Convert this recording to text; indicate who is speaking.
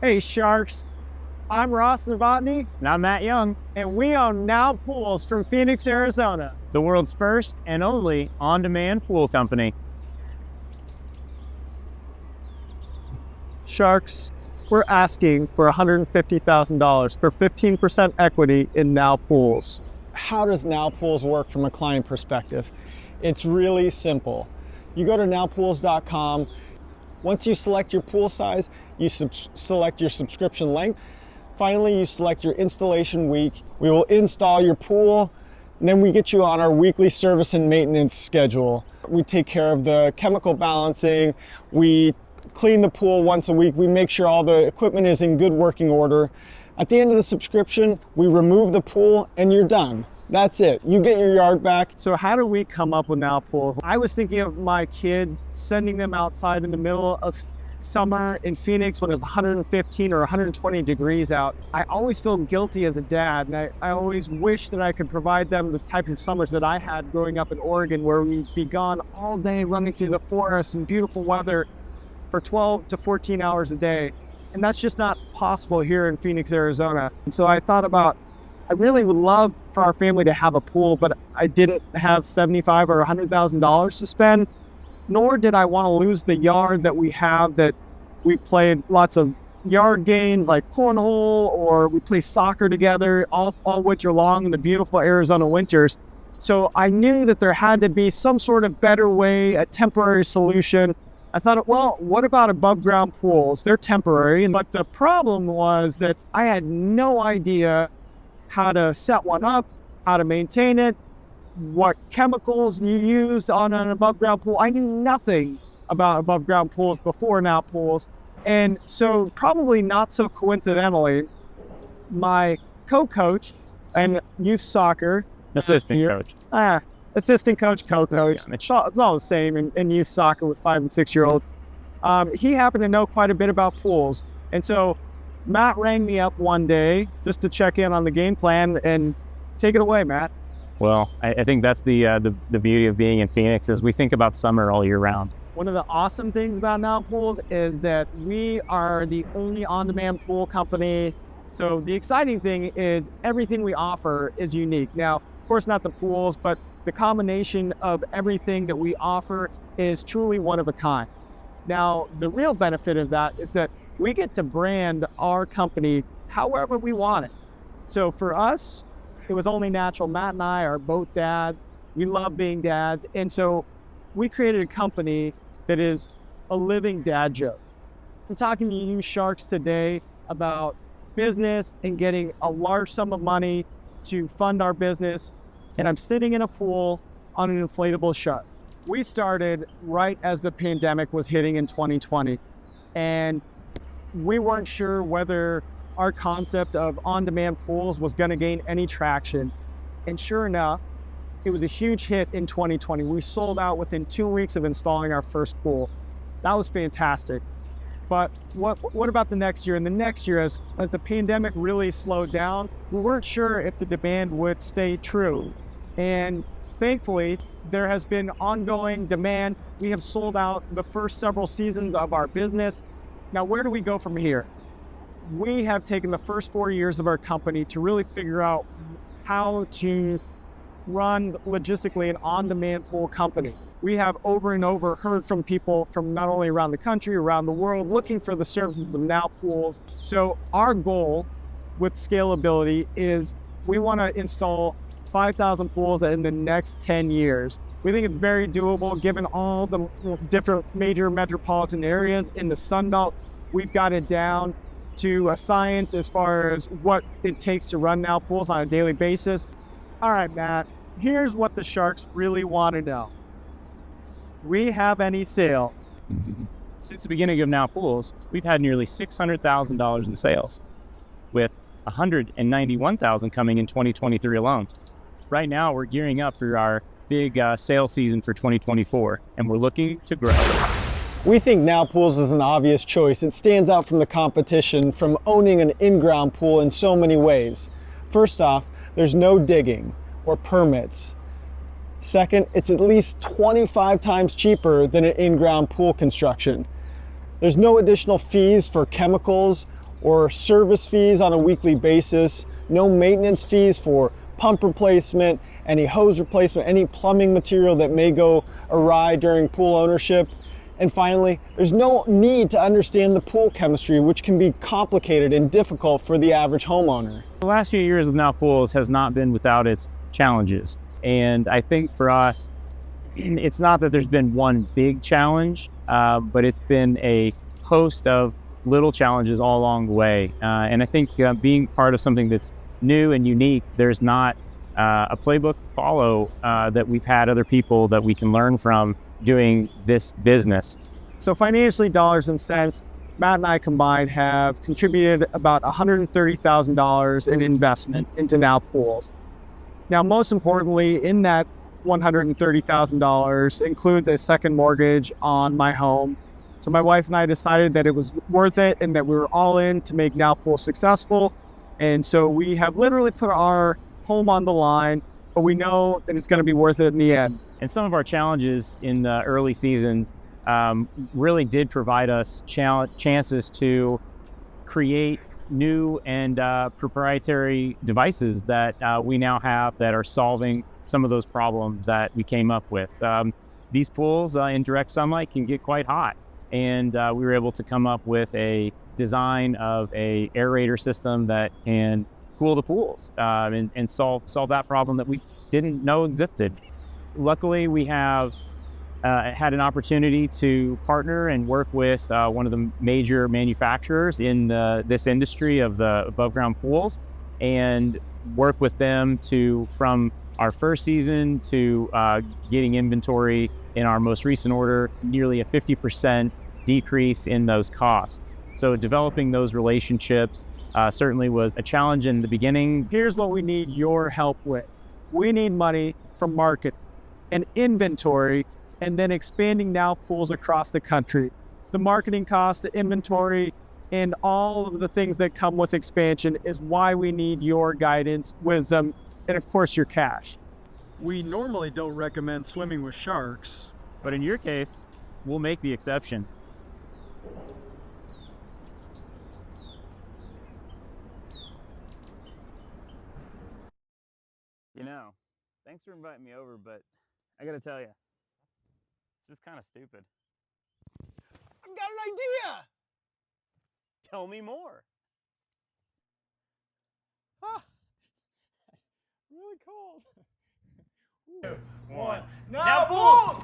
Speaker 1: Hey Sharks, I'm Ross Novotny.
Speaker 2: And I'm Matt Young.
Speaker 1: And we own Now Pools from Phoenix, Arizona.
Speaker 2: The world's first and only on-demand pool company.
Speaker 1: Sharks, we're asking for $150,000 for 15% equity in Now Pools.
Speaker 3: How does Now Pools work from a client perspective? It's really simple. You go to nowpools.com. Once you select your pool size, you select your subscription length. Finally, you select your installation week. We will install your pool, and then we get you on our weekly service and maintenance schedule. We take care of the chemical balancing. We clean the pool once a week. We make sure all the equipment is in good working order. At the end of the subscription, we remove the pool and you're done. That's it. You get your yard back.
Speaker 1: So how do we come up with Now Pools? I was thinking of my kids, sending them outside in the middle of summer in Phoenix when it's 115 or 120 degrees out. I always feel guilty as a dad, and I always wish that I could provide them the type of summers that I had growing up in Oregon, where we'd be gone all day running through the forest in beautiful weather for 12 to 14 hours a day. And that's just not possible here in Phoenix, Arizona. And so I thought about, I really would love for our family to have a pool, but I didn't have $75,000 or $100,000 to spend, nor did I want to lose the yard that we have, that we played lots of yard games like cornhole, or we play soccer together all winter long in the beautiful Arizona winters. So I knew that there had to be some sort of better way, a temporary solution. I thought, well, what about above ground pools? They're temporary. But the problem was that I had no idea how to set one up, how to maintain it, what chemicals you use on an above ground pool. I knew nothing about above ground pools before Now Pools. And so probably not so coincidentally, my co-coach and youth soccer
Speaker 2: Assistant coach,
Speaker 1: co-coach, it's all the same in youth soccer with 5 and 6 year olds. He happened to know quite a bit about pools. And so Matt rang me up one day just to check in on the game plan, and take it away, Matt.
Speaker 2: Well, I think that's the beauty of being in Phoenix, is we think about summer all year round.
Speaker 1: One of the awesome things about Now Pools is that we are the only on-demand pool company. So the exciting thing is everything we offer is unique. Now, of course, not the pools, but the combination of everything that we offer is truly one of a kind. Now, the real benefit of that is that we get to brand our company however we want it. So for us, it was only natural. Matt and I are both dads. We love being dads. And so we created a company that is a living dad joke. I'm talking to you Sharks today about business and getting a large sum of money to fund our business. And I'm sitting in a pool on an inflatable shark. We started right as the pandemic was hitting in 2020. And we weren't sure whether our concept of on-demand pools was going to gain any traction. And sure enough, it was a huge hit in 2020. We sold out within 2 weeks of installing our first pool. That was fantastic. But what about the next year? And the next year, as the pandemic really slowed down, we weren't sure if the demand would stay true. And thankfully, there has been ongoing demand. We have sold out the first several seasons of our business. Now, where do we go from here? We have taken the first 4 years of our company to really figure out how to run logistically an on-demand pool company. We have over and over heard from people from not only around the country, around the world, looking for the services of Now Pools. So our goal with scalability is we want to install 5,000 pools in the next 10 years. We think it's very doable given all the different major metropolitan areas in the Sun Belt. We've got it down to a science as far as what it takes to run Now Pools on a daily basis. All right, Matt, here's what the Sharks really want to know. We have any sale?
Speaker 2: Since the beginning of Now Pools, we've had nearly $600,000 in sales, with $191,000 coming in 2023 alone. Right now, we're gearing up for our big sales season for 2024, and we're looking to grow.
Speaker 3: We think Now Pools is an obvious choice. It stands out from the competition from owning an in-ground pool in so many ways. First off, there's no digging or permits. Second, it's at least 25 times cheaper than an in-ground pool construction. There's no additional fees for chemicals or service fees on a weekly basis, no maintenance fees for pump replacement, any hose replacement, any plumbing material that may go awry during pool ownership. And finally, there's no need to understand the pool chemistry, which can be complicated and difficult for the average homeowner.
Speaker 2: The last few years with Now Pools has not been without its challenges. And I think for us, it's not that there's been one big challenge, but it's been a host of little challenges all along the way. And I think being part of something that's new and unique, there's not a playbook to follow that we've had other people that we can learn from doing this business.
Speaker 1: So financially, dollars and cents, Matt and I combined have contributed about $130,000 in investment into Now Pools. Now, most importantly, in that $130,000 includes a second mortgage on my home. So my wife and I decided that it was worth it and that we were all in to make Now Pools successful. And so we have literally put our home on the line, but we know that it's going to be worth it in the end.
Speaker 2: And some of our challenges in the early season really did provide us chances to create new and proprietary devices that we now have that are solving some of those problems that we came up with. These pools in direct sunlight can get quite hot, and we were able to come up with a design of a aerator system that can cool the pools and solve that problem that we didn't know existed. Luckily, we have had an opportunity to partner and work with one of the major manufacturers in this industry of the above ground pools, and work with them to, from our first season to getting inventory in our most recent order, nearly a 50% decrease in those costs. So developing those relationships certainly was a challenge in the beginning.
Speaker 1: Here's what we need your help with. We need money from market and inventory, and then expanding Now Pools across the country. The marketing costs, the inventory, and all of the things that come with expansion is why we need your guidance, wisdom, and of course your cash.
Speaker 4: We normally don't recommend swimming with sharks.
Speaker 2: But in your case, we'll make the exception. You know, thanks for inviting me over, but I gotta tell you, this is kind of stupid.
Speaker 3: I've got an idea!
Speaker 2: Tell me more.
Speaker 3: Ah, really cold.
Speaker 2: One.
Speaker 3: Now Pools!